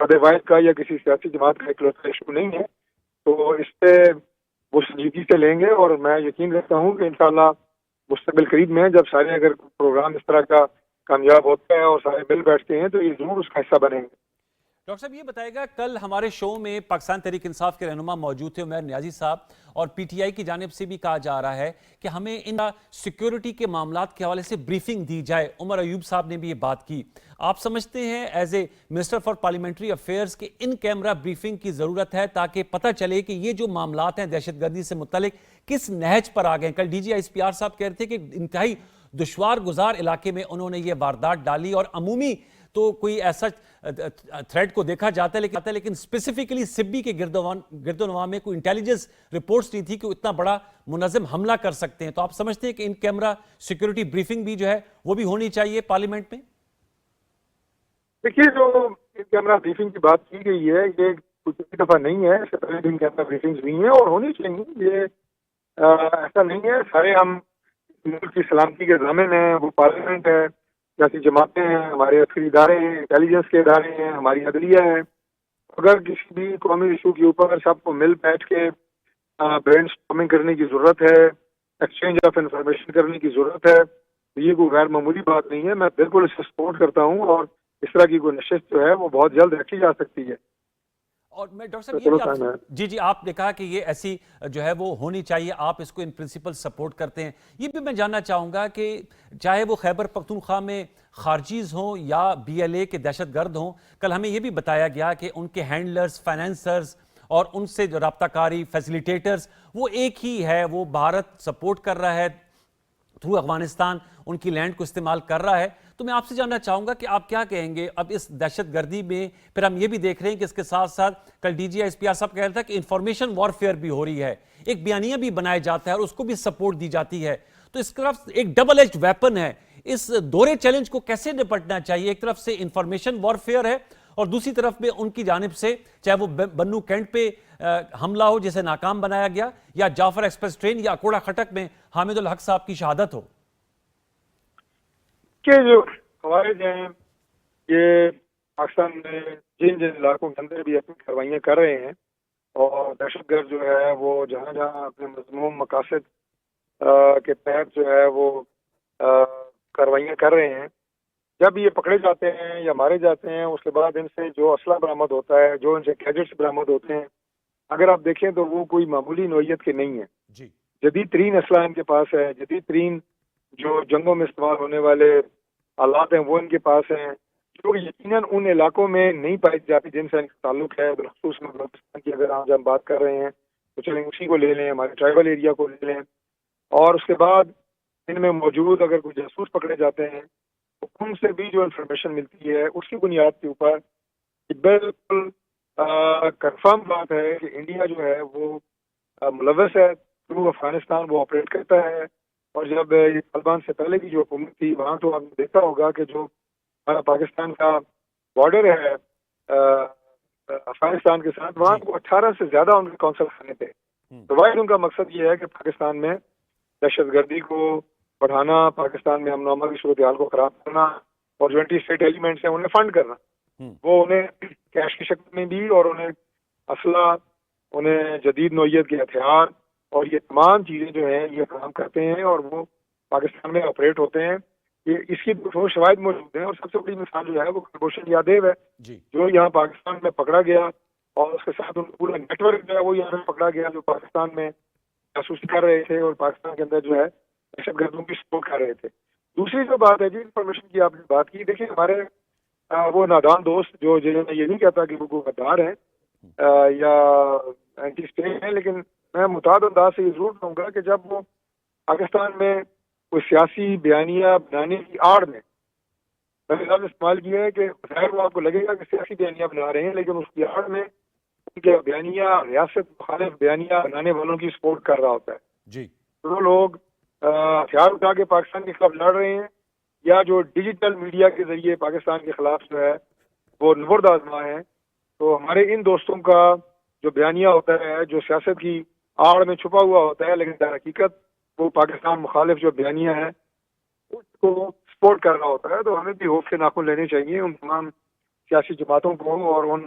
واحد کا یا کسی سیاسی جماعت کا اکلوتا ایشو نہیں ہے. تو اس پہ وہ سنجیدگی سے لیں گے اور میں یقین رکھتا ہوں کہ انشاءاللہ مستقبل قریب میں جب سارے اگر پروگرام اس طرح کا کامیاب ہوتا ہے اور سارے مل بیٹھتے ہیں تو یہ ضرور اس کا حصہ بنیں گے. ڈاکٹر صاحب یہ بتائے گا، کل ہمارے شو میں پاکستان تحریک انصاف کے رہنما موجود تھے عمیر نیازی صاحب، اور پی ٹی آئی کی جانب سے بھی کہا جا رہا ہے کہ ہمیں ان سیکیورٹی کے معاملات کے حوالے سے بریفنگ دی جائے. عمر ایوب صاحب نے بھی یہ بات کی. آپ سمجھتے ہیں as a minister for parliamentary affairs کہ ان کیمرہ بریفنگ کی ضرورت ہے تاکہ پتہ چلے کہ یہ جو معاملات ہیں دہشت گردی سے متعلق کس نہج پر آ گئے؟ کل D G I S P R صاحب کہہ رہے تھے کہ انتہائی دشوار گزار علاقے میں انہوں نے یہ واردات ڈالی، اور عمومی تو کوئی ایسا تھریٹ کو دیکھا جاتا ہے لیکن اسپیسیفکلی سبی کے گرد و نواح میں کوئی انٹیلیجنس رپورٹس نہیں تھی کہ اتنا بڑا منظم حملہ کر سکتے ہیں. تو آپ سمجھتے ہیں کہ ان کیمرہ سیکیورٹی بریفنگ بھی جو ہے وہ بھی ہونی چاہیے پارلیمنٹ میں؟ دیکھیے، جو ان کیمرہ بریفنگ کی بات کی گئی ہے یہ کچھ ایک دفعہ نہیں ہے، اس سے پہلے بھی ان کیمرہ بریفنگز ہوئی ہیں اور ہونی چاہیے. یہ ایسا نہیں ہے. سارے ہم ملک کی سلامتی کے ضامن ہیں. وہ پارلیمنٹ ہے، سیاسی جماعتیں ہیں، ہمارے عسکری ادارے ہیں، انٹیلیجنس کے ادارے ہیں، ہماری عدلیہ ہے. اگر کسی بھی قومی ایشو کے اوپر سب کو مل بیٹھ کے برین اسٹارمنگ کرنے کی ضرورت ہے، ایکسچینج آف انفارمیشن کرنے کی ضرورت ہے، تو یہ کوئی غیر معمولی بات نہیں ہے. میں بالکل اس سے سپورٹ کرتا ہوں اور اس طرح کی کوئی نشست جو ہے وہ بہت جلد رکھی جا سکتی ہے. اور میں ڈاکٹر صاحب یہ بھی جی آپ نے کہا کہ یہ ایسی جو ہے وہ ہونی چاہیے، آپ اس کو ان پرنسپل سپورٹ کرتے ہیں. یہ بھی میں جاننا چاہوں گا کہ چاہے وہ خیبر پختونخوا میں خارجیز ہوں یا بی ایل اے کے دہشت گرد ہوں، کل ہمیں یہ بھی بتایا گیا کہ ان کے ہینڈلرز، فائنینسرز اور ان سے جو رابطہ کاری فیسیلیٹیٹرز وہ ایک ہی ہے، وہ بھارت سپورٹ کر رہا ہے تھرو افغانستان، ان کی لینڈ کو استعمال کر رہا ہے. تو میں آپ سے جاننا چاہوں گا کہ آپ کیا کہیں گے اب اس دہشت گردی میں؟ پھر ہم یہ بھی دیکھ رہے ہیں کہ اس کے ساتھ ساتھ کل D G I S P R صاحب کہہ رہا تھا کہ انفارمیشن وارفیئر بھی ہو رہی ہے، ایک بیانیہ بھی بنایا جاتا ہے اور اس کو بھی سپورٹ دی جاتی ہے. تو اس طرف ایک ڈبل ایجڈ ویپن ہے. اس دورے چیلنج کو کیسے نپٹنا چاہیے؟ ایک طرف سے انفارمیشن وارفیئر ہے اور دوسری طرف میں ان کی جانب سے چاہے وہ بنو کینٹ پہ حملہ ہو جسے ناکام بنایا گیا، یا جعفر ایکسپریس ٹرین یا اکوڑا خٹک میں حامد الحق صاحب کی شہادت ہو. کہ جو خوارج ہیں یہ پاکستان میں جن علاقوں کے اندر بھی اپنی کاروائیاں کر رہے ہیں، اور دہشت گرد جو ہے وہ جہاں جہاں اپنے مذموم مقاصد کے تحت جو ہے وہ کاروائیاں کر رہے ہیں، جب یہ پکڑے جاتے ہیں یا مارے جاتے ہیں اس کے بعد ان سے جو اسلحہ برآمد ہوتا ہے، جو ان سے گیجٹس برآمد ہوتے ہیں، اگر آپ دیکھیں تو وہ کوئی معمولی نوعیت کے نہیں ہیں. جی جدید ترین اسلحہ ان کے پاس ہے، جدید ترین جو جنگوں میں استعمال ہونے والے آلات ہیں وہ ان کے پاس ہیں، جو یقیناً ان علاقوں میں نہیں پائی جاتی جن سے ان کا تعلق ہے. بالخصوص میں بلوچستان کی اگر ہم بات کر رہے ہیں تو چلیں اسی کو لے لیں، ہمارے ٹرائبل ایریا کو لے لیں. اور اس کے بعد ان میں موجود اگر کوئی جاسوس پکڑے جاتے ہیں تو ان سے بھی جو انفارمیشن ملتی ہے اس کی بنیاد کے اوپر بالکل کنفرم بات ہے کہ انڈیا جو ہے وہ ملوث ہے. تھرو افغانستان وہ آپریٹ کرتا ہے. اور جب یہ طالبان سے پہلے کی جو حکومت تھی وہاں تو آپ نے دیکھا ہوگا کہ جو ہمارا پاکستان کا بارڈر ہے افغانستان کے ساتھ، وہاں کو 18 سے زیادہ ان کے کونسل خانے تھے. تو واحد ان کا مقصد یہ ہے کہ پاکستان میں دہشت گردی کو بڑھانا، پاکستان میں امن و امان کی صورتحال کو خراب کرنا، اور جو اینٹی اسٹیٹ ایلیمنٹس ہیں انہیں فنڈ کرنا. وہ انہیں کیش کی شکل میں بھی، اور انہیں اسلحہ، انہیں جدید نوعیت کے ہتھیار اور یہ تمام چیزیں جو ہیں یہ کام کرتے ہیں اور وہ پاکستان میں آپریٹ ہوتے ہیں. یہ اس کی دو شواہد موجود ہیں، اور سب سے بڑی مثال جو ہے وہ کلبھوشن یادیو ہے جو یہاں پاکستان میں پکڑا گیا، اور اس کے ساتھ ان پورا نیٹ ورک جو ہے وہ یہاں پکڑا گیا جو پاکستان میں جاسوسی کر رہے تھے اور پاکستان کے اندر جو ہے دہشت گردوں کی سپورٹ کر رہے تھے. دوسری جو بات ہے جی انفارمیشن کی آپ نے بات کی، دیکھیں ہمارے وہ نادان دوست جو جنہوں نے یہ نہیں کہتا کہ وہ غدار ہیں یا اینٹی اسٹیٹ ہیں، لیکن میں متعدد انداز سے یہ ضرور کہوں گا کہ جب وہ پاکستان میں کوئی سیاسی بیانیہ بنانے کی آڑ میں میں نے لفظ استعمال کیا ہے کہ ظاہر وہ آپ کو لگے گا کہ سیاسی بیانیہ بنا رہے ہیں، لیکن اس کی آڑ میں ان کے بیانیہ ریاست مخالف بیانیہ بنانے والوں کی سپورٹ کر رہا ہوتا ہے. جی وہ لوگ ہتھیار اٹھا کے پاکستان کے خلاف لڑ رہے ہیں، یا جو ڈیجیٹل میڈیا کے ذریعے پاکستان کے خلاف جو ہے وہ نبرد آزما ہیں. تو ہمارے ان دوستوں کا جو بیانیہ ہوتا ہے جو سیاست کی آڑ میں چھپا ہوا ہوتا ہے، لیکن در حقیقت وہ پاکستان مخالف جو بیانیہ ہے اس کو سپورٹ کر رہا ہوتا ہے. تو ہمیں بھی ہوف کے ناخن لینے چاہیے ان تمام سیاسی جماعتوں کو اور ان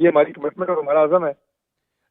یہ ہماری کمٹمنٹ اور ہمارا عزم ہے۔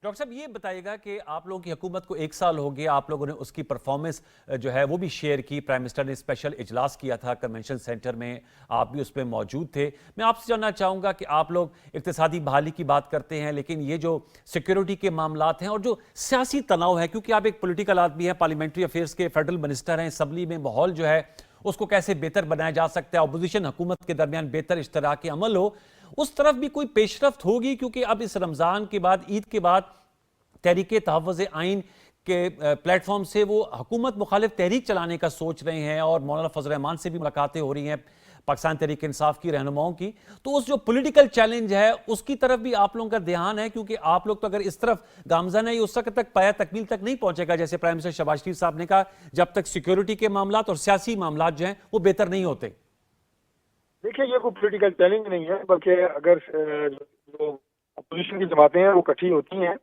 ڈاکٹر صاحب یہ بتائیے گا کہ آپ لوگوں کی حکومت کو 1 سال ہو گیا، آپ لوگوں نے اس کی پرفارمنس جو ہے وہ بھی شیئر کی، پرائم منسٹر نے اسپیشل اجلاس کیا تھا کنونشن سینٹر میں، آپ بھی اس میں موجود تھے۔ میں آپ سے جاننا چاہوں گا کہ آپ لوگ اقتصادی بحالی کی بات کرتے ہیں، لیکن یہ جو سیکیورٹی کے معاملات ہیں اور جو سیاسی تناؤ ہے، کیونکہ آپ ایک پولیٹیکل آدمی ہیں، پارلیمنٹری افیئرس کے فیڈرل منسٹر ہیں، اسمبلی میں ماحول جو ہے اس کو کیسے بہتر بنایا جا سکتا ہے، اپوزیشن حکومت کے درمیان بہتر اشتراک عمل ہو، اس طرف بھی کوئی پیش رفت ہوگی؟ کیونکہ اب اس رمضان کے بعد، عید کے بعد تحریک تحفظ آئین کے پلیٹ فارم سے وہ حکومت مخالف تحریک چلانے کا سوچ رہے ہیں، اور مولانا فضل الرحمان سے بھی ملاقاتیں ہو رہی ہیں پاکستان تحریک انصاف کی رہنماؤں کی، تو اس جو پولیٹیکل چیلنج ہے اس کی طرف بھی آپ لوگوں کا دھیان ہے؟ کیونکہ آپ لوگ تو اگر اس طرف گامزن ہے، یہ اس وقت تک پایا تکمیل تک نہیں پہنچے گا، جیسے پرائم منسٹر شہباز شریف صاحب نے کہا، جب تک سیکیورٹی کے معاملات اور سیاسی معاملات جو ہیں وہ بہتر نہیں ہوتے۔ دیکھیے یہ کوئی پولیٹیکل چیلنج نہیں ہے، بلکہ اگر جو اپوزیشن کی جماعتیں ہیں وہ اکٹھی ہوتی ہیں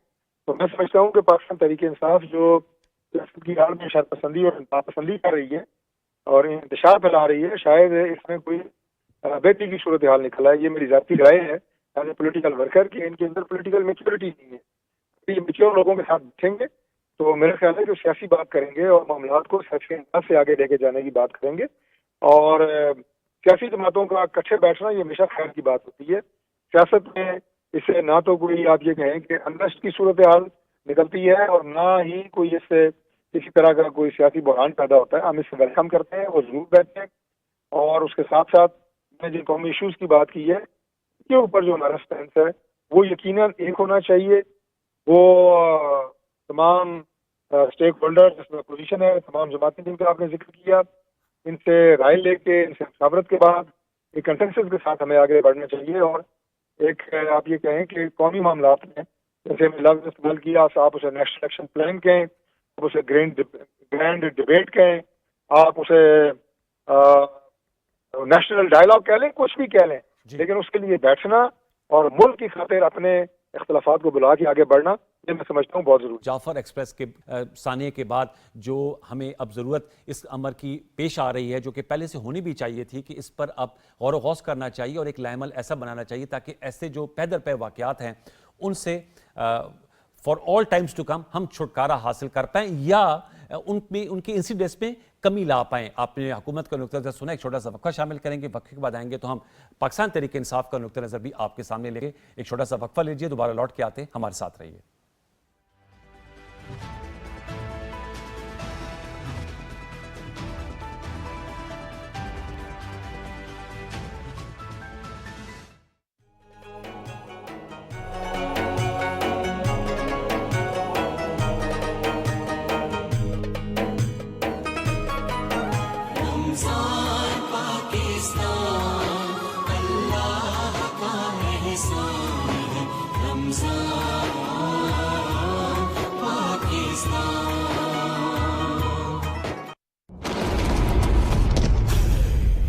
تو میں سمجھتا ہوں کہ پاکستان تحریک انصاف جو سیاست کی حال میں شرط پسندی اور انتہا پسندی کر رہی ہے اور انتشار پھیلا رہی ہے، شاید اس میں کوئی بہتری کی صورتحال نکلا ہے۔ یہ میری ذاتی رائے ہے ایز اے پولیٹیکل ورکر کہ ان کے اندر پولیٹیکل میچورٹی نہیں ہے۔ یہ میچور لوگوں کے ساتھ بیٹھیں گے تو میرا خیال ہے کہ سیاسی بات کریں گے اور معاملات کو سیاسی انداز سے آگے لے کے جانے کی بات کریں گے، اور سیاسی جماعتوں کا اکٹھے بیٹھنا یہ ہمیشہ خیر کی بات ہوتی ہے۔ سیاست میں اس سے نہ تو کوئی آپ یہ کہیں کہ انرسٹ کی صورتحال نکلتی ہے اور نہ ہی کوئی اس سے کسی طرح کا کوئی سیاسی بحران پیدا ہوتا ہے۔ ہم اس سے ویلکم کرتے ہیں، وہ ضرور بیٹھتے ہیں، اور اس کے ساتھ ساتھ میں جن قومی ایشوز کی بات کی ہے کے اوپر جو ہمارا سٹینس ہے وہ یقیناً ایک ہونا چاہیے۔ وہ تمام اسٹیک ہولڈر جس میں اپوزیشن ہے، تمام جماعتیں جن کا آپ نے ذکر کیا، ان سے رائے لے کے، ان سے مشاورت کے بعد ایک کنسنسس کے ساتھ ہمیں آگے بڑھنا چاہیے، اور ایک آپ یہ کہیں کہ قومی معاملات میں جیسے ہم نے لفظ استعمال کیا، آپ اسے نیشنل ایکشن پلان کہیں، آپ اسے گرینڈ ڈبیٹ کہیں، آپ اسے نیشنل ڈائلاگ کہہ لیں، کچھ بھی کہہ لیں، لیکن اس کے لیے بیٹھنا اور ملک کی خاطر اپنے اختلافات کو بلا کے آگے بڑھنا، یہ میں سمجھتا ہوں بہت ضروری۔ جعفر ایکسپریس کے ثانیے کے بعد جو ہمیں اب ضرورت اس امر کی پیش آ رہی ہے، جو کہ پہلے سے ہونی بھی چاہیے تھی، کہ اس پر اب غور و خوض کرنا چاہیے اور ایک لائحہ عمل ایسا بنانا چاہیے تاکہ ایسے جو پے در پے واقعات ہیں ان سے for all times to come ہم چھٹکارا حاصل کر پائیں یا ان کی انسیڈنٹس میں کمی لا پائیں۔ آپ نے حکومت کا نقطہ نظر سنا، ایک چھوٹا سا وقفہ شامل کریں گے، وقفے کے بعد آئیں گے تو ہم پاکستان تحریک انصاف کا نقطہ نظر بھی آپ کے سامنے لے کے ایک چھوٹا سا وقفہ لیجئے، دوبارہ لوٹ کے آتے ہیں، ہمارے ساتھ رہیے۔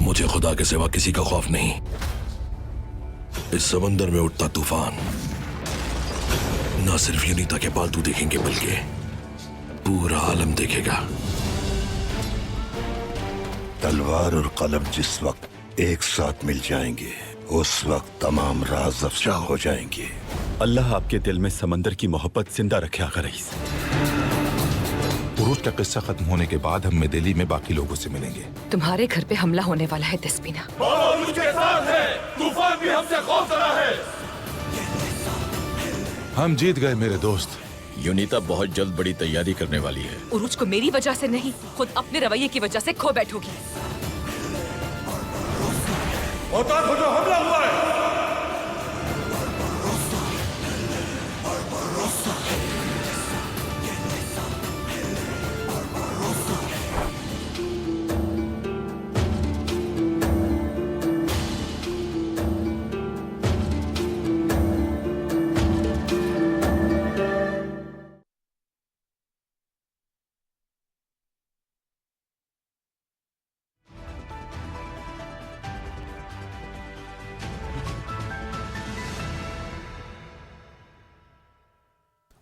مجھے خدا کے سوا کسی کا خوف نہیں۔ اس سمندر میں اٹھتا طوفان نہ صرف یونیتا کے پالتو دیکھیں گے بلکہ پورا عالم دیکھے گا۔ تلوار اور قلم جس وقت ایک ساتھ مل جائیں گے اس وقت تمام راز افشا ہو جائیں گے۔ اللہ آپ کے دل میں سمندر کی محبت زندہ رکھے آقا رئیس۔ عروج کا قصہ ختم ہونے کے بعد ہم دہلی میں باقی لوگوں سے ملیں گے۔ تمہارے گھر پہ حملہ ہونے والا ہے دسپینا۔ طوفان بھی ہم سے خوفزدہ ہے۔ ہم جیت گئے میرے دوست۔ یونیتا بہت جلد بڑی تیاری کرنے والی ہے۔ عروج کو میری وجہ سے نہیں، خود اپنے رویے کی وجہ سے کھو بیٹھو گی۔ حملہ ہوا ہے۔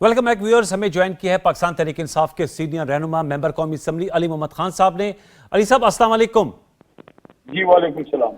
ویلکم بیک ویورز، ہمیں جوائن کیا ہے پاکستان تحریک انصاف کے سینئر رہنما ممبر قومی اسمبلی علی محمد خان صاحب نے۔ علی صاحب السلام علیکم۔ جی وعلیکم السلام.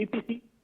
APC.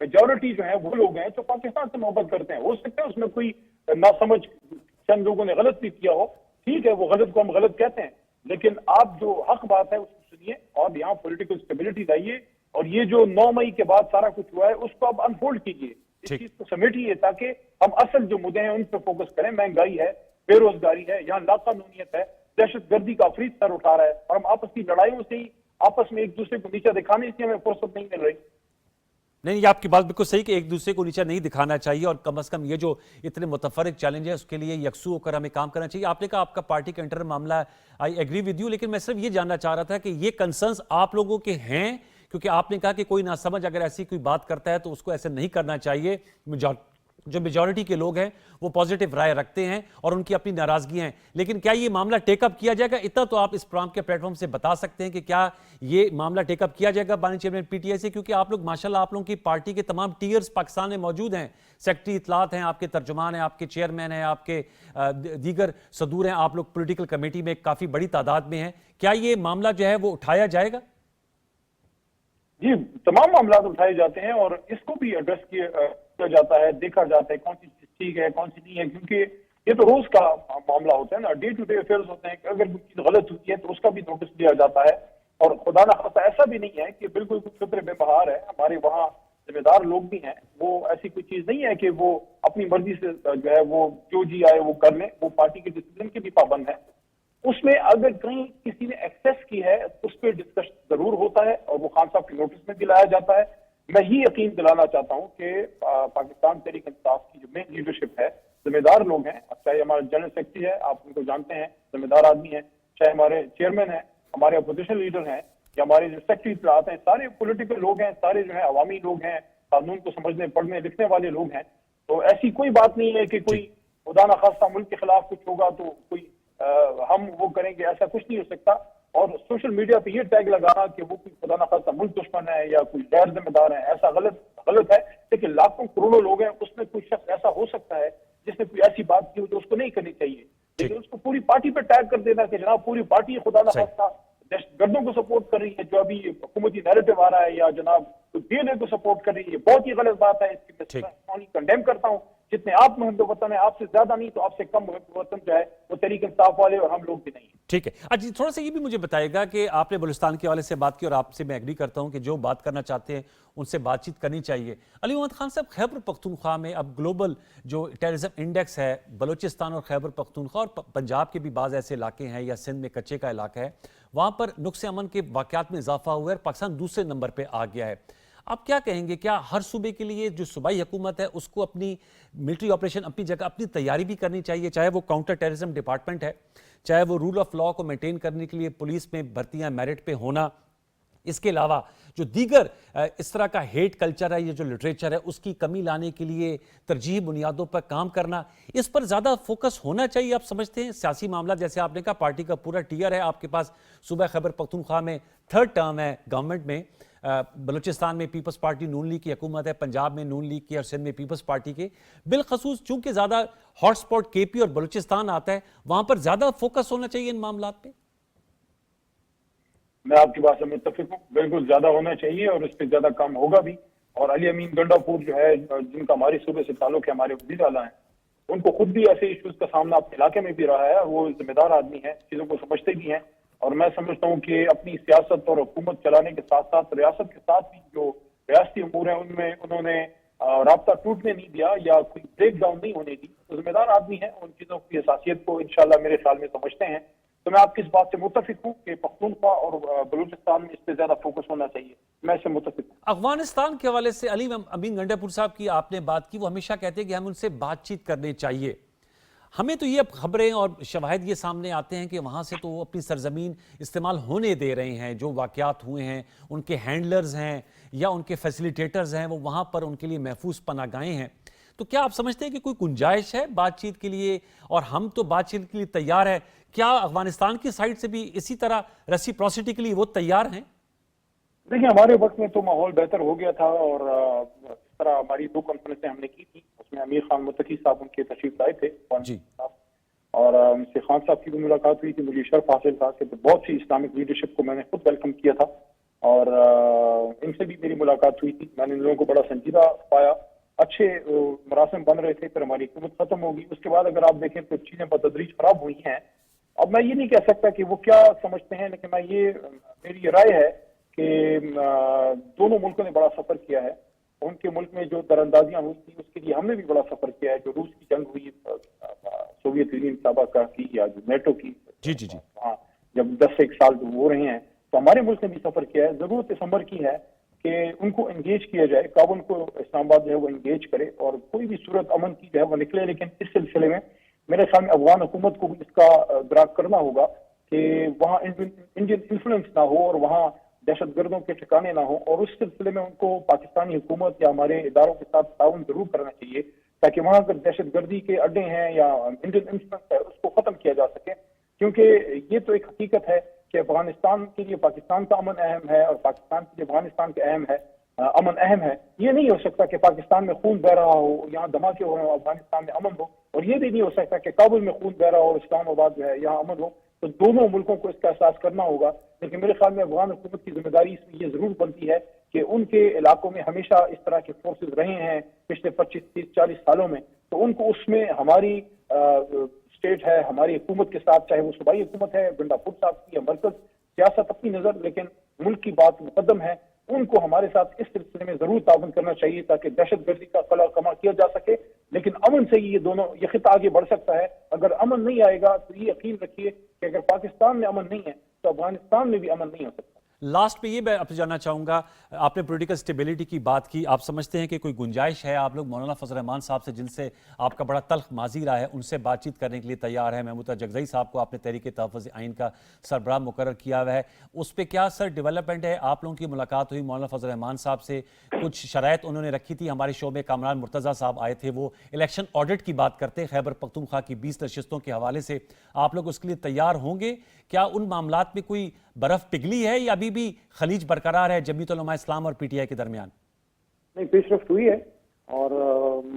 میجورٹی جو ہے وہ لوگ ہیں جو پاکستان سے محبت کرتے ہیں. ہو سکتا ہے اس میں کوئی ناسمجھ چند لوگوں نے غلط بھی کیا ہو, ٹھیک ہے, وہ غلط کو ہم غلط کہتے ہیں, لیکن آپ جو حق بات ہے اس کو سنیے اور یہاں پولیٹیکل اسٹیبلٹی لائیے, اور یہ جو 9 مئی کے بعد سارا کچھ ہوا ہے اس کو اب انفولڈ کیجیے, اس چیز کو سمیٹیے تاکہ ہم اصل جو مدعے ہیں ان پہ فوکس کریں. مہنگائی ہے, بے روزگاری ہے, یہاں لاقانونیت ہے, دہشت گردی کا افریت سر اٹھا رہا ہے, اور ہم آپس کی لڑائیوں سے ہی آپس میں ایک دوسرے کو نیچا دکھانے سے ہمیں فرصت نہیں مل رہی. نہیں, یہ آپ کی بات بالکل صحیح کہ ایک دوسرے کو نیچا نہیں دکھانا چاہیے, اور کم از کم یہ جو اتنے متفرق چیلنج ہے اس کے لیے یکسو ہو کر ہمیں کام کرنا چاہیے. آپ نے کہا آپ کا پارٹی کا انٹر معاملہ ہے, آئی ایگری ود یو, لیکن میں صرف یہ جاننا چاہ رہا تھا کہ یہ کنسرنز آپ لوگوں کے ہیں, کیونکہ آپ نے کہا کہ کوئی ناسمجھ اگر ایسی کوئی بات کرتا ہے تو اس کو ایسے نہیں کرنا چاہیے. جو میجورٹی کے لوگ ہیں وہ پازیٹیو رائے رکھتے ہیں اور ان کی اپنی ناراضگیاں ہیں, لیکن کیا یہ معاملہ ٹیک اپ کیا جائے گا؟ اتنا تو آپ اس پروگرام کے پلیٹ فارم سے بتا سکتے ہیں کہ کیا یہ معاملہ ٹیک اپ کیا جائے گا بانی چیئرمین پی ٹی آئی سے, کیونکہ آپ لوگ ماشاءاللہ آپ لوگوں کی پارٹی کے تمام ٹیئرز پاکستان میں موجود ہیں, سیکرٹری اطلاعات ہیں, آپ کے ترجمان ہیں, آپ کے چیئرمین ہیں, آپ کے دیگر صدور ہیں, آپ لوگ پولیٹیکل کمیٹی میں کافی بڑی تعداد میں ہیں. کیا یہ معاملہ جو ہے وہ اٹھایا جائے گا؟ جی, تمام معاملات اٹھائے جاتے ہیں اور اس کو بھی ایڈریس کیا جاتا ہے, دیکھا جاتا ہے کون سی چیز ٹھیک ہے کون سی نہیں ہے, کیونکہ یہ تو روز کا معاملہ ہوتا ہے نا, ڈے ٹو ڈے افیئرز ہوتے ہیں کہ اگر کوئی چیز غلط ہوتی ہے تو اس کا بھی نوٹس لیا جاتا ہے. اور خدا نہ خواستہ ایسا بھی نہیں ہے کہ بالکل کچھ فطر بے بہار ہے, ہمارے وہاں ذمہ دار لوگ بھی ہیں, وہ ایسی کوئی چیز نہیں ہے کہ وہ اپنی مرضی سے جو ہے وہ جو جی آئے وہ کر لیں, وہ پارٹی کے ڈسپلن کے بھی پابند ہیں. اس میں اگر کہیں کسی نے ایکسیس کی ہے اس پہ ڈسکشن ضرور ہوتا ہے اور وہ خان صاحب کے نوٹس میں بھی لایا جاتا ہے. میں یہ یقین دلانا چاہتا ہوں کہ پاکستان تحریک انصاف کی جو مین لیڈرشپ ہے, ذمہ دار لوگ ہیں, چاہے ہمارے جنرل سیکرٹری ہے, آپ ان کو جانتے ہیں, ذمہ دار آدمی ہیں, چاہے ہمارے چیئرمین ہیں, ہمارے اپوزیشن لیڈر ہیں, یا ہمارے جو سیکرٹری اطلاعات ہیں, سارے پولیٹیکل لوگ ہیں, سارے جو ہے عوامی لوگ ہیں, قانون کو سمجھنے پڑھنے لکھنے والے لوگ ہیں. تو ایسی کوئی بات نہیں ہے کہ کوئی خدا نہ خواستہ ملک کے خلاف کچھ ہوگا تو کوئی ہم وہ کریں گے, ایسا کچھ نہیں ہو سکتا. اور سوشل میڈیا پہ یہ ٹیگ لگانا کہ وہ کوئی خدا نہ خواستہ ملک دشمن ہے یا کوئی غیر ذمہ دار ہے, ایسا غلط ہے. لیکن لاکھوں کروڑوں لوگ ہیں, اس میں کوئی شخص ایسا ہو سکتا ہے جس نے کوئی ایسی بات کی ہو جو اس کو نہیں کرنی چاہیے, لیکن اس کو پوری پارٹی پہ ٹیگ کر دینا کہ جناب پوری پارٹی خدا نہ خواستہ دہشت گردوں کو سپورٹ کر رہی ہے, جو ابھی حکومتی نیریٹو آ رہا ہے, یا جناب ڈی این اے کو سپورٹ کر رہی ہے, بہت ہی غلط بات ہے. اس کی میں کنڈیم کرتا ہوں. جتنے آپ محب وطن ہیں, آپ سے زیادہ نہیں تو آپ سے کم محب وطن جو ہے وہ تحریک انصاف والے اور ہم لوگ بھی نہیں ہیں. ٹھیک ہے. اچھا, تھوڑا سا یہ بھی مجھے بتائے گا کہ آپ نے بلوچستان کے حوالے سے بات کی اور آپ سے میں ایگری کرتا ہوں کہ جو بات کرنا چاہتے ہیں ان سے بات چیت کرنی چاہیے. علی محمد خان صاحب, خیبر پختونخوا میں اب گلوبل جو ٹیررزم انڈیکس ہے, بلوچستان اور خیبر پختونخوا اور پنجاب کے بھی بعض ایسے علاقے ہیں, یا سندھ میں کچے کا علاقہ ہے, وہاں پر نقص امن کے واقعات میں اضافہ ہوا ہے اور پاکستان دوسرے نمبر پہ آ گیا ہے. آپ کیا کہیں گے, کیا ہر صوبے کے لیے جو صوبائی حکومت ہے اس کو اپنی ملٹری آپریشن اپنی جگہ اپنی تیاری بھی کرنی چاہیے, چاہے وہ کاؤنٹر ٹیررزم ڈپارٹمنٹ ہے, چاہے وہ رول آف لا کو مینٹین کرنے کے لیے پولیس میں بھرتیاں میرٹ پہ ہونا, اس کے علاوہ جو دیگر اس طرح کا ہیٹ کلچر ہے, یہ جو لٹریچر ہے, اس کی کمی لانے کے لیے ترجیحی بنیادوں پر کام کرنا, اس پر زیادہ فوکس ہونا چاہیے آپ سمجھتے ہیں؟ سیاسی معاملہ جیسے آپ نے کہا پارٹی کا پورا ٹیئر ہے, آپ کے پاس صوبہ خیبر پختونخوا میں 3rd ٹرم ہے گورنمنٹ میں, بلوچستان میں پیپلز پارٹی نون لیگ کی حکومت ہے, پنجاب میں نون لیگ کی اور سندھ میں پیپلز پارٹی کے. بالخصوص چونکہ زیادہ ہاٹ سپاٹ کے پی اور بلوچستان آتا ہے, وہاں پر زیادہ فوکس ہونا چاہیے ان معاملات پہ. میں آپ کی بات سے متفق ہوں, بالکل زیادہ ہونا چاہیے اور اس پہ زیادہ کام ہوگا بھی. اور علی امین گنڈا پور جو ہے, جن کا ہمارے صوبے سے تعلق ہے, ہمارے وزیر اعلیٰ ہیں, ان کو خود بھی ایسے ایشوز کا سامنا اپنے علاقے میں بھی رہا ہے, وہ ذمہ دار آدمی ہیں, چیزوں کو سمجھتے بھی ہیں. اور میں سمجھتا ہوں کہ اپنی سیاست اور حکومت چلانے کے ساتھ ساتھ ریاست کے ساتھ بھی جو ریاستی امور ہیں ان میں انہوں نے رابطہ ٹوٹنے نہیں دیا یا کوئی بریک ڈاؤن نہیں ہونے دی. ذمہ دار آدمی ہیں, ان چیزوں کی حساسیت کو انشاءاللہ میرے خیال میں سمجھتے ہیں. تو میں آپ کی اس بات سے متفق ہوں کہ پختونخوا اور بلوچستان میں اس پہ زیادہ فوکس ہونا چاہیے, میں اس سے متفق ہوں. افغانستان کے حوالے سے علی امین گنڈا پور صاحب کی آپ نے بات کی, وہ ہمیشہ کہتے ہیں کہ ہم ان سے بات چیت کرنی چاہیے. ہمیں تو یہ خبریں اور شواہد یہ سامنے آتے ہیں کہ وہاں سے تو وہ اپنی سرزمین استعمال ہونے دے رہے ہیں, جو واقعات ہوئے ہیں ان کے ہینڈلرز ہیں یا ان کے فیسیلیٹیٹرز ہیں, وہ وہاں پر ان کے لیے محفوظ پناہ گاہیں ہیں. تو کیا آپ سمجھتے ہیں کہ کوئی گنجائش ہے بات چیت کے لیے, اور ہم تو بات چیت کے لیے تیار ہیں, کیا افغانستان کی سائٹ سے بھی اسی طرح ریسیپروسٹی کے لیے وہ تیار ہیں؟ دیکھیں, ہمارے وقت میں تو ماحول بہتر ہو گیا تھا, اور اس طرح ہماری 2 کانفرنسیں ہم نے کی تھی, اس میں امیر خان متقی صاحب ان کے تشریف لائے تھے جی, اور سے خان صاحب کی بھی ملاقات ہوئی تھی, مجھے شرف حاصل تھا کہ بہت سی اسلامک لیڈرشپ کو میں نے خود ویلکم کیا تھا. اور ان سے بھی میری ملاقات ہوئی تھی. میں نے ان لوگوں کو بڑا سنجیدہ پایا, اچھے مراسم بن رہے تھے. پھر ہماری حکومت ختم ہوگی, اس کے بعد اگر آپ دیکھیں تو چیزیں بتدریج خراب ہوئی ہیں. اب میں یہ نہیں کہہ سکتا کہ وہ کیا سمجھتے ہیں, لیکن میری یہ رائے ہے کہ دونوں ملکوں نے بڑا سفر کیا ہے. ان کے ملک میں جو دراندازیاں ہوئی تھی اس کے لیے ہم نے بھی بڑا سفر کیا ہے. جو روس کی جنگ ہوئی سوویت یونین سابقہ کی یا جو نیٹو کی, جی ہاں, جب 10 سے 1 سال ہو رہے ہیں, تو ہمارے ملک نے بھی سفر کیا ہے. ضرورت اس امر کی ہے کہ ان کو انگیج کیا جائے, کابل کو اسلام آباد جو ہے وہ انگیج کرے اور کوئی بھی صورت امن کی جو ہے وہ نکلے. لیکن اس سلسلے میں میرے خیال میں افغان حکومت کو بھی اس کا ادراک کرنا ہوگا کہ وہاں انڈین انفلوئنس نہ ہو اور وہاں دہشت گردوں کے ٹھکانے نہ ہو, اور اس سلسلے میں ان کو پاکستانی حکومت یا ہمارے اداروں کے ساتھ تعاون ضرور کرنا چاہیے تاکہ وہاں اگر دہشت گردی کے اڈے ہیں یا انڈین انفلوئنس ہے اس کو ختم کیا جا سکے. کیونکہ یہ تو ایک حقیقت ہے کہ افغانستان کے لیے پاکستان کا امن اہم ہے اور پاکستان کے لیے افغانستان کا امن اہم ہے. یہ نہیں ہو سکتا کہ پاکستان میں خون بہ رہا ہو, یہاں دھماکے ہو رہے ہوں, افغانستان میں امن ہو, اور یہ بھی نہیں ہو سکتا کہ کابل میں خون بہ رہا ہو اور اسلام آباد جو ہے یہاں امن ہو. تو دونوں ملکوں کو اس کا احساس کرنا ہوگا. لیکن میرے خیال میں افغان حکومت کی ذمہ داری اس میں یہ ضرور بنتی ہے کہ ان کے علاقوں میں ہمیشہ اس طرح کے فورسز رہے ہیں پچھلے 25, 30, 40 سالوں میں, تو ان کو اس میں ہماری اسٹیٹ ہے, ہماری حکومت کے ساتھ, چاہے وہ صوبائی حکومت ہے بنڈا پور صاحب کی یا مرکز, سیاست اپنی نظر, لیکن ملک کی بات مقدم ہے. ان کو ہمارے ساتھ اس سلسلے میں ضرور تعاون کرنا چاہیے تاکہ دہشت گردی کا خلا کما کیا جا سکے. لیکن امن سے ہی یہ خطہ آگے بڑھ سکتا ہے. اگر امن نہیں آئے گا تو یہ یقین رکھیے کہ اگر پاکستان میں امن نہیں ہے تو افغانستان میں بھی امن نہیں ہو سکتا. لاسٹ پہ یہ میں آپ سے جاننا چاہوں گا, آپ نے پولیٹیکل سٹیبلٹی کی بات کی, آپ سمجھتے ہیں کہ کوئی گنجائش ہے, آپ لوگ مولانا فضل الرحمان صاحب سے, جن سے آپ کا بڑا تلخ ماضی رہا ہے, ان سے بات چیت کرنے کے لیے تیار ہے؟ محمود جگزئی صاحب کو آپ نے تحریک تحفظ آئین کا سربراہ مقرر کیا ہوا ہے, اس پہ کیا سر ڈیولپمنٹ ہے؟ آپ لوگوں کی ملاقات ہوئی مولانا فضل الرحمان صاحب سے, کچھ شرائط انہوں نے رکھی تھی. ہمارے شعبے کامران مرتضیٰ صاحب آئے تھے, وہ الیکشن آڈٹ کی بات کرتے, خیبر پختونخوا کی 20 نشستوں کے حوالے سے. آپ لوگ اس کے لیے تیار ہوں گے؟ کیا ان معاملات میں کوئی برف پگھلی ہے یا ابھی بھی خلیج برقرار ہے جمعیت علماء اسلام اور پی ٹی آئی کے درمیان؟ نہیں, پیش رفت ہوئی ہے, اور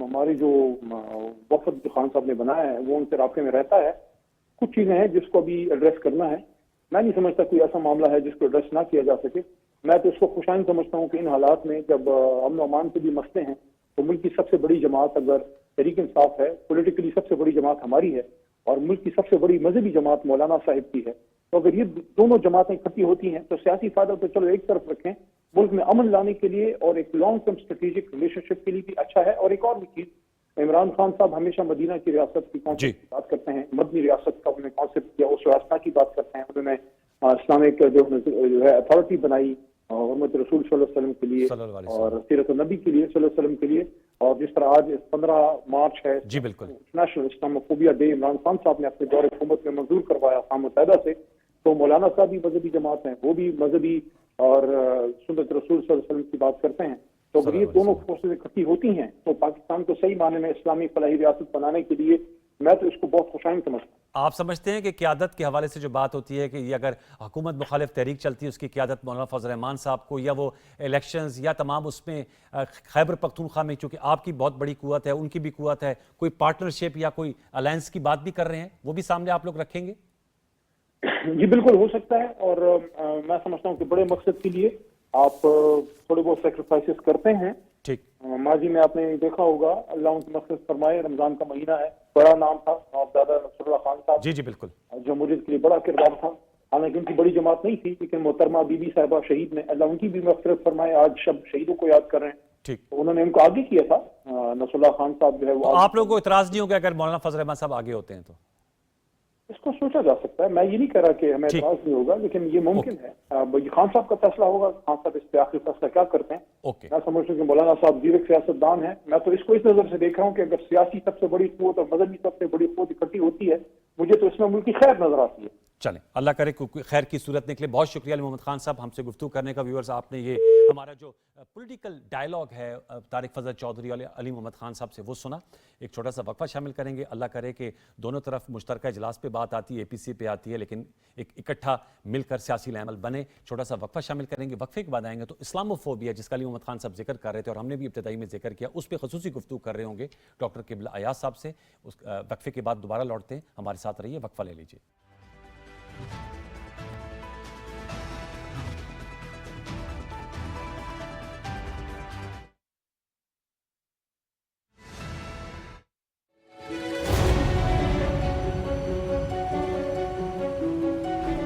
ہماری جو وفد جو خان صاحب نے بنایا ہے وہ ان سے رابطے میں رہتا ہے. کچھ چیزیں ہیں جس کو ابھی ایڈریس کرنا ہے. میں نہیں سمجھتا کوئی ایسا معاملہ ہے جس کو ایڈریس نہ کیا جا سکے. میں تو اس کو خوش آئند سمجھتا ہوں کہ ان حالات میں جب امن و امان کے بھی مسئلے ہیں تو ملک کی سب سے بڑی جماعت اگر تحریک انصاف ہے, پولیٹیکلی سب سے بڑی جماعت ہماری ہے, اور ملک کی سب سے بڑی مذہبی جماعت مولانا صاحب کی ہے, تو اگر یہ دونوں جماعتیں اکٹھی ہوتی ہیں تو سیاسی فائدہ تو چلو ایک طرف رکھیں, ملک میں امن لانے کے لیے اور ایک لانگ ٹرم اسٹریٹجک ریلیشن شپ کے لیے بھی اچھا ہے. اور ایک اور بھی چیز, عمران خان صاحب ہمیشہ مدینہ کی ریاست کی کانسیپٹ کی بات کرتے ہیں, مدنی ریاست کا انہوں نے کانسیپٹ کیا, اس ریاست کی بات کرتے ہیں. انہوں نے اسلامک جو ہے اتھارٹی بنائی حرمت رسول صلی اللہ علیہ وسلم کے لیے اور سیرت النبی کے لیے صلی اللہ علیہ وسلم کے لیے. اور جس طرح آج 15 مارچ ہے جی بالکل national Islamophobia day, Imran Khan صاحب نے اپنے دور حکومت میں منظور کروایا اقوام متحدہ سے, تو مولانا صاحب بھی مذہبی جماعت ہیں, وہ بھی مذہبی اور سنت رسول صلی اللہ علیہ وسلم کی بات کرتے ہیں. تو اگر یہ دونوں فورسز اکٹھی ہوتی ہیں تو پاکستان کو صحیح معنی میں اسلامی فلاحی ریاست بنانے کے لیے میں تو اس کو بہت خوش آئند سمجھتا ہوں. آپ سمجھتے ہیں کہ قیادت کے حوالے سے جو بات ہوتی ہے کہ یہ اگر حکومت مخالف تحریک چلتی ہے اس کی قیادت مولانا فضل الرحمان صاحب کو, یا وہ الیکشنز یا تمام اس میں خیبر پختونخوا میں چونکہ آپ کی بہت بڑی قوت ہے, ان کی بھی قوت ہے, کوئی پارٹنرشپ یا کوئی الائنس کی بات بھی کر رہے ہیں, وہ بھی سامنے آپ لوگ رکھیں گے؟ جی بالکل ہو سکتا ہے, اور میں سمجھتا ہوں کہ بڑے مقصد کے لیے آپ تھوڑے بہت سیکریفائسز کرتے ہیں. ٹھیک, ماضی میں آپ نے دیکھا ہوگا, اللہ ان کو مقصد فرمائے, رمضان کا مہینہ ہے, بڑا نام تھا نوابزادہ نصر اللہ خان صاحب, جی بالکل, جمہوریت کے لیے بڑا کردار تھا. حالانکہ ان کی بڑی جماعت نہیں تھی, لیکن محترمہ بی بی صاحبہ شہید نے, اللہ ان کی بھی مغفرت فرمائے, آج شب شہیدوں کو یاد کر رہے ہیں. ٹھیک, انہوں نے ان کو آگے کیا تھا, نصر اللہ خان صاحب جو ہے وہ. آپ لوگوں کو اعتراض نہیں ہوگا اگر مولانا فضل الرحمان صاحب آگے ہوتے ہیں تو؟ اس کو سوچا جا سکتا ہے, میں یہ نہیں کہہ رہا کہ ہمیں اعتراض نہیں ہوگا, لیکن یہ ممکن ہے. خان صاحب کا فیصلہ ہوگا, خان صاحب اس پہ آخری فیصلہ کیا کرتے ہیں. میں سمجھتا ہوں کہ مولانا صاحب زیرک سیاست دان ہیں. میں تو اس کو اس نظر سے دیکھ رہا ہوں کہ اگر سیاسی سب سے بڑی قوت اور مذہبی سب سے بڑی قوت اکٹھی ہوتی ہے, مجھے تو اس میں ملک کی خیر نظر آتی ہے. چلیں, اللہ کرے خیر کی صورت نکلے. بہت شکریہ علی محمد خان صاحب ہم سے گفتگو کرنے کا. ویورز, آپ نے یہ ہمارا جو پولیٹیکل ڈائلاگ ہے طارق فضل چودھری اور علی محمد خان صاحب سے وہ سنا. ایک چھوٹا سا وقفہ شامل کریں گے. اللہ کرے کہ دونوں طرف مشترکہ اجلاس پہ بات آتی ہے, اے پی سی پہ آتی ہے, لیکن ایک اکٹھا مل کر سیاسی عمل بنے. چھوٹا سا وقفہ شامل کریں گے. وقفے کے بعد آئیں گے تو اسلاموفوبیا جس کا علی محمد خان صاحب ذکر کر رہے تھے اور ہم نے بھی ابتدائی میں ذکر کیا, اس پہ خصوصی گفتگو کر رہے ہوں گے ڈاکٹر قبلہ ایاز صاحب سے. اس وقفے کے بعد دوبارہ لوٹتے ہیں, ہمارے ساتھ رہیے, وقفہ لے لیجیے.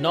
9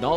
9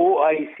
OIC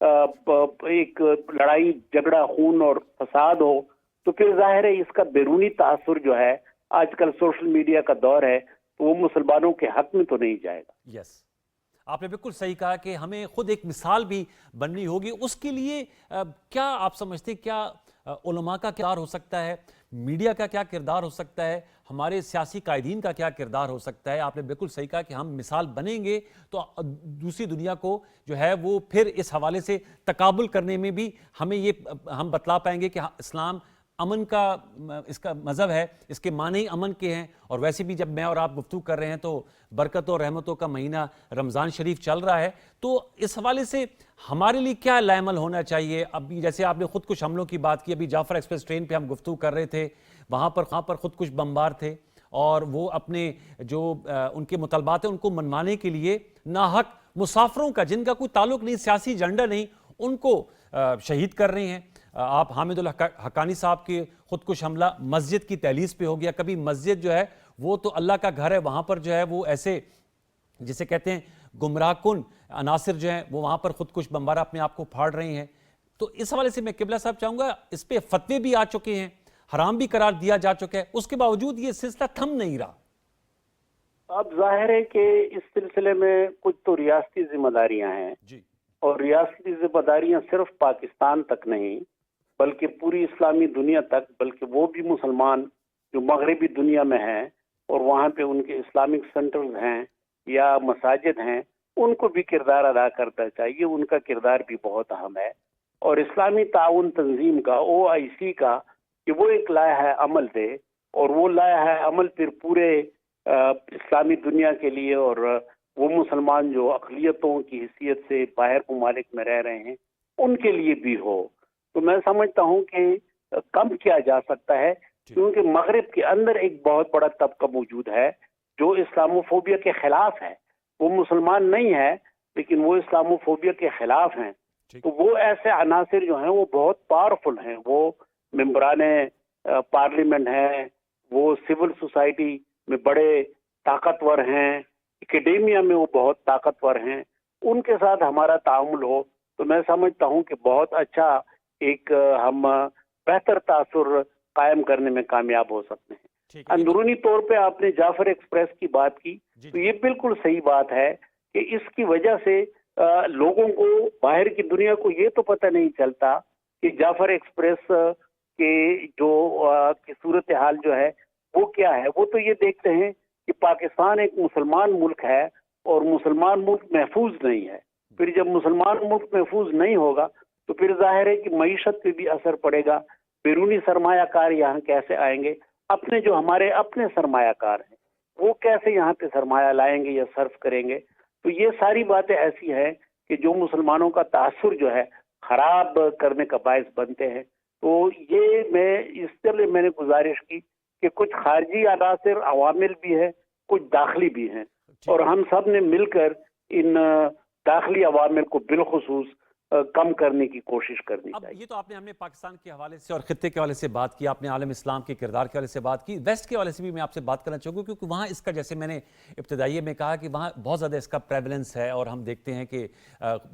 ایک لڑائی جھگڑا خون اور فساد ہو تو پھر ظاہر ہے اس کا بیرونی تاثر جو ہے آج کل سوشل میڈیا کا دور ہے تو وہ مسلمانوں کے حق میں تو نہیں جائے گا. یس آپ نے بالکل صحیح کہا کہ ہمیں خود ایک مثال بھی بننی ہوگی. اس کے لیے کیا آپ سمجھتے ہیں کیا علماء کا کردار ہو سکتا ہے, میڈیا کا کیا کردار ہو سکتا ہے, ہمارے سیاسی قائدین کا کیا کردار ہو سکتا ہے؟ آپ نے بالکل صحیح کہا کہ ہم مثال بنیں گے تو دوسری دنیا کو جو ہے وہ پھر اس حوالے سے تقابل کرنے میں بھی ہمیں یہ ہم بتلا پائیں گے کہ اسلام امن کا اس کا مذہب ہے, اس کے معنی امن کے ہیں. اور ویسے بھی جب میں اور آپ گفتگو کر رہے ہیں تو برکتوں اور رحمتوں کا مہینہ رمضان شریف چل رہا ہے, تو اس حوالے سے ہمارے لیے کیا لائحہ عمل ہونا چاہیے؟ ابھی جیسے آپ نے خود کش حملوں کی بات کی, ابھی جعفر ایکسپریس ٹرین پہ ہم گفتگو کر رہے تھے, وہاں پر خود کش بمبار تھے اور وہ اپنے جو ان کے مطالبات ہیں ان کو منوانے کے لیے ناحق مسافروں کا, جن کا کوئی تعلق نہیں, سیاسی ایجنڈا نہیں, ان کو شہید کر رہے ہیں. آپ حامد الحقانی صاحب کے خودکش حملہ مسجد کی دہلیز پہ ہو گیا. کبھی مسجد جو ہے وہ تو اللہ کا گھر ہے, وہاں پر جو ہے وہ ایسے جسے کہتے ہیں گمراہ کن عناصر جو ہیں وہ وہاں پر خودکش بمبارہ اپنے آپ کو پھاڑ رہے ہیں. تو اس حوالے سے میں قبلہ صاحب چاہوں گا, اس پہ فتوے بھی آ چکے ہیں, حرام بھی قرار دیا جا چکا ہے, اس کے باوجود یہ سلسلہ تھم نہیں رہا. اب ظاہر ہے کہ اس سلسلے میں کچھ تو ریاستی ذمہ داریاں ہیں جی, اور ریاستی ذمہ داریاں صرف پاکستان تک نہیں بلکہ پوری اسلامی دنیا تک, بلکہ وہ بھی مسلمان جو مغربی دنیا میں ہیں اور وہاں پہ ان کے اسلامک سینٹرز ہیں یا مساجد ہیں, ان کو بھی کردار ادا کرنا چاہیے. ان کا کردار بھی بہت اہم ہے. اور اسلامی تعاون تنظیم کا, OIC کا, کہ وہ ایک لائحہ عمل دے اور وہ لائحہ عمل پھر پورے اسلامی دنیا کے لیے اور وہ مسلمان جو اقلیتوں کی حیثیت سے باہر ممالک میں رہ رہے ہیں ان کے لیے بھی ہو. تو میں سمجھتا ہوں کہ کم کیا جا سکتا ہے, کیونکہ مغرب کے اندر ایک بہت بڑا طبقہ موجود ہے جو اسلاموفوبیا کے خلاف ہے. وہ مسلمان نہیں ہے لیکن وہ اسلاموفوبیا کے خلاف ہیں. تو وہ ایسے عناصر جو ہیں وہ بہت پاورفل ہیں. وہ ممبران پارلیمنٹ ہیں, وہ سول سوسائٹی میں بڑے طاقتور ہیں, اکیڈیمیا میں وہ بہت طاقتور ہیں. ان کے ساتھ ہمارا تعامل ہو تو میں سمجھتا ہوں کہ بہت اچھا ایک ہم بہتر تاثر قائم کرنے میں کامیاب ہو سکتے ہیں. اندرونی طور پہ آپ نے جعفر ایکسپریس کی بات کی تو یہ بالکل صحیح بات ہے کہ اس کی وجہ سے لوگوں کو, باہر کی دنیا کو یہ تو پتہ نہیں چلتا کہ جعفر ایکسپریس کے جو کی صورتحال جو ہے وہ کیا ہے. وہ تو یہ دیکھتے ہیں کہ پاکستان ایک مسلمان ملک ہے اور مسلمان ملک محفوظ نہیں ہے. پھر جب مسلمان ملک محفوظ نہیں ہوگا تو پھر ظاہر ہے کہ معیشت پہ بھی اثر پڑے گا. بیرونی سرمایہ کار یہاں کیسے آئیں گے؟ اپنے جو ہمارے اپنے سرمایہ کار ہیں وہ کیسے یہاں پہ سرمایہ لائیں گے یا صرف کریں گے؟ تو یہ ساری باتیں ایسی ہیں کہ جو مسلمانوں کا تاثر جو ہے خراب کرنے کا باعث بنتے ہیں. تو یہ میں نے گزارش کی کہ کچھ خارجی عناصر عوامل بھی ہیں, کچھ داخلی بھی ہیں, اور ہم سب نے مل کر ان داخلی عوامل کو بالخصوص کم کرنے کی کوشش کرنی چاہیے. اب یہ تو آپ نے ہم نے پاکستان کے حوالے سے اور خطے کے حوالے سے بات کی, آپ نے عالم اسلام کے کردار کے حوالے سے بات کی. ویسٹ کے حوالے سے بھی میں آپ سے بات کرنا چاہوں گا کیونکہ وہاں اس کا, جیسے میں نے ابتدائیے میں کہا کہ وہاں بہت زیادہ اس کا پریولنس ہے اور ہم دیکھتے ہیں کہ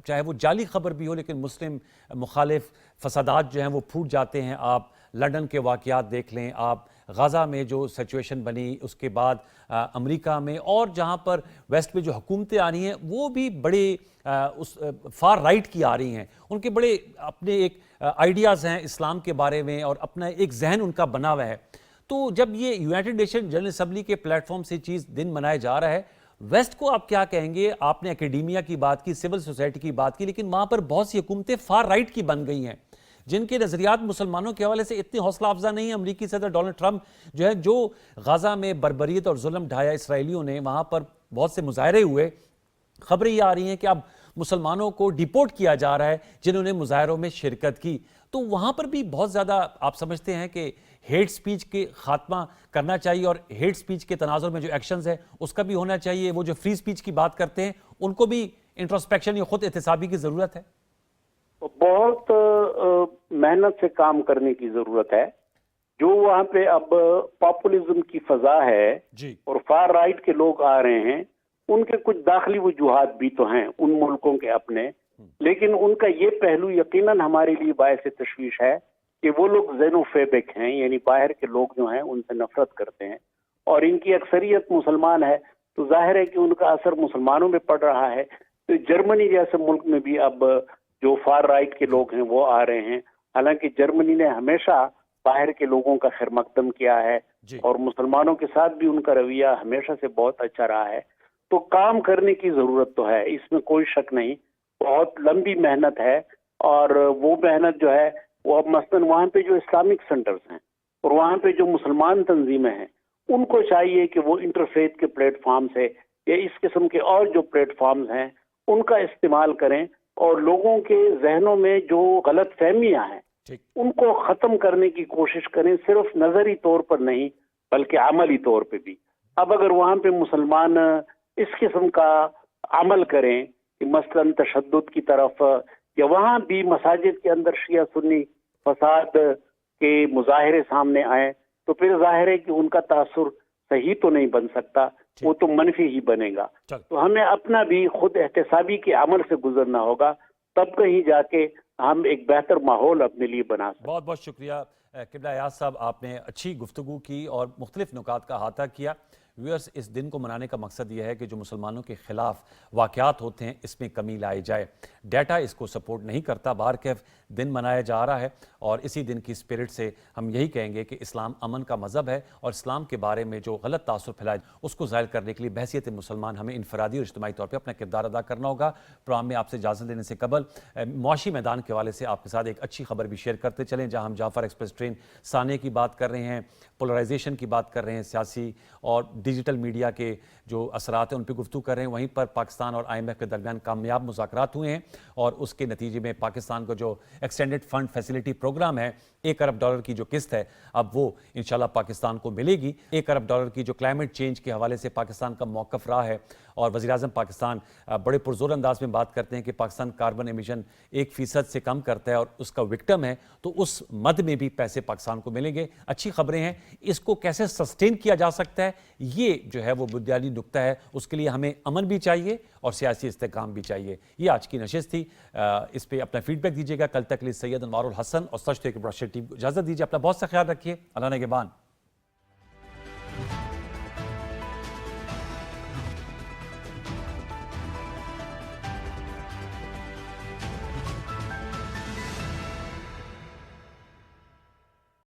چاہے وہ جعلی خبر بھی ہو لیکن مسلم مخالف فسادات جو ہیں وہ پھوٹ جاتے ہیں. آپ لندن کے واقعات دیکھ لیں, آپ غزہ میں جو سچویشن بنی, اس کے بعد امریکہ میں, اور جہاں پر ویسٹ میں جو حکومتیں آ رہی ہیں وہ بھی بڑے فار رائٹ کی آ رہی ہیں. ان کے بڑے اپنے ایک آئیڈیاز ہیں اسلام کے بارے میں اور اپنا ایک ذہن ان کا بنا ہوا ہے. تو جب یہ یونائٹڈ نیشن جنرل اسمبلی کے پلیٹ فارم سے چیز دن منایا جا رہا ہے, ویسٹ کو آپ کیا کہیں گے؟ آپ نے اکیڈیمیا کی بات کی, سول سوسائٹی کی بات کی, لیکن وہاں پر بہت سی حکومتیں فار رائٹ کی بن گئی ہیں جن کے نظریات مسلمانوں کے حوالے سے اتنی حوصلہ افزا نہیں ہیں. امریکی صدر ڈونلڈ ٹرمپ جو ہے, جو غزہ میں بربریت اور ظلم ڈھایا اسرائیلیوں نے, وہاں پر بہت سے مظاہرے ہوئے. خبریں یہ آ رہی ہیں کہ اب مسلمانوں کو ڈیپورٹ کیا جا رہا ہے جنہوں نے مظاہروں میں شرکت کی. تو وہاں پر بھی بہت زیادہ آپ سمجھتے ہیں کہ ہیٹ سپیچ کے خاتمہ کرنا چاہیے اور ہیٹ سپیچ کے تناظر میں جو ایکشنز ہے اس کا بھی ہونا چاہیے. وہ جو فری سپیچ کی بات کرتے ہیں ان کو بھی انٹروسپیکشن یا خود احتسابی کی ضرورت ہے. بہت محنت سے کام کرنے کی ضرورت ہے. جو وہاں پہ اب پاپولزم کی فضا ہے اور فار رائٹ کے لوگ آ رہے ہیں, ان کے کچھ داخلی وجوہات بھی تو ہیں ان ملکوں کے اپنے, لیکن ان کا یہ پہلو یقیناً ہمارے لیے باعث تشویش ہے کہ وہ لوگ زینوفیبک ہیں، یعنی باہر کے لوگ جو ہیں ان سے نفرت کرتے ہیں، اور ان کی اکثریت مسلمان ہے، تو ظاہر ہے کہ ان کا اثر مسلمانوں میں پڑ رہا ہے۔ تو جرمنی جیسے ملک میں بھی اب جو فار رائٹ کے لوگ ہیں وہ آ رہے ہیں، حالانکہ جرمنی نے ہمیشہ باہر کے لوگوں کا خیر مقدم کیا ہے اور مسلمانوں کے ساتھ بھی ان کا رویہ ہمیشہ سے بہت اچھا رہا ہے۔ تو کام کرنے کی ضرورت تو ہے، اس میں کوئی شک نہیں، بہت لمبی محنت ہے، اور وہ محنت جو ہے وہ اب مثلاً وہاں پہ جو اسلامک سینٹرز ہیں اور وہاں پہ جو مسلمان تنظیمیں ہیں ان کو چاہیے کہ وہ انٹرفیتھ کے پلیٹ فارمز ہے یا اس قسم کے اور جو پلیٹ فارمز ہیں ان کا استعمال کریں، اور لوگوں کے ذہنوں میں جو غلط فہمیاں ہیں ان کو ختم کرنے کی کوشش کریں، صرف نظری طور پر نہیں بلکہ عملی طور پہ بھی۔ اب اگر وہاں پہ مسلمان اس قسم کا عمل کریں کہ مثلاً تشدد کی طرف، یا وہاں بھی مساجد کے اندر شیعہ سنی فساد کے مظاہرے سامنے آئیں، تو پھر ظاہر ہے کہ ان کا تاثر صحیح تو نہیں بن سکتا، وہ تو منفی ہی بنے گا۔ تو ہمیں اپنا بھی خود احتسابی کے عمل سے گزرنا ہوگا، تب کہیں جا کے ہم ایک بہتر ماحول اپنے لیے بنا سکتے۔ بہت بہت شکریہ قبلہ ایاز صاحب، آپ نے اچھی گفتگو کی اور مختلف نکات کا احاطہ کیا۔ ویورز، اس دن کو منانے کا مقصد یہ ہے کہ جو مسلمانوں کے خلاف واقعات ہوتے ہیں اس میں کمی لائی جائے۔ ڈیٹا اس کو سپورٹ نہیں کرتا، بہرکیف دن منایا جا رہا ہے، اور اسی دن کی اسپرٹ سے ہم یہی کہیں گے کہ اسلام امن کا مذہب ہے، اور اسلام کے بارے میں جو غلط تاثر پھیلایا اس کو ظاہر کرنے کے لیے بحیثیت مسلمان ہمیں انفرادی اور اجتماعی طور پہ اپنا کردار ادا کرنا ہوگا۔ پروگرام میں آپ سے اجازت لینے سے قبل معاشی میدان کے حوالے سے آپ کے ساتھ ایک اچھی خبر بھی شیئر کرتے چلیں، جہاں ہم جعفر ایکسپریس ٹرین سانے کی بات کر رہے ہیں، پولرائزیشن کی بات کر رہے ہیں، سیاسی اور ڈیجیٹل میڈیا کے جو اثرات ہیں ان پہ گفتگو کر رہے ہیں۔ وہیں پر پاکستان اور IMF کے درمیان کامیاب مذاکرات ہوئے ہیں، اور اس کے نتیجے میں پاکستان کو جو ایکسٹینڈڈ فنڈ فیسیلٹی پروگرام ہے $1 ارب کی جو قسط ہے اب وہ انشاءاللہ پاکستان کو ملے گی۔ $1 ارب کی جو کلائمیٹ چینج کے حوالے سے پاکستان کا موقف رہا ہے، اور وزیراعظم پاکستان بڑے پرزور انداز میں بات کرتے ہیں کہ پاکستان کاربن ایمیشن 1% سے کم کرتا ہے اور اس کا وکٹم ہے، تو اس مد میں بھی پیسے پاکستان کو ملیں گے۔ اچھی خبریں ہیں، اس کو کیسے سسٹین کیا جا سکتا ہے یہ جو ہے وہ بنیادی نکتہ ہے، اس کے لیے ہمیں امن بھی چاہیے اور سیاسی استحکام بھی چاہیے۔ یہ آج کی نشست تھی، اس پہ اپنا فیڈ بیک دیجیے گا۔ کل تک لیے سید انوار الحسن اور سچ تو ایک براشر ٹیم کو اجازت دیجیے، اپنا بہت سا خیال رکھیے، اللہ نگہبان۔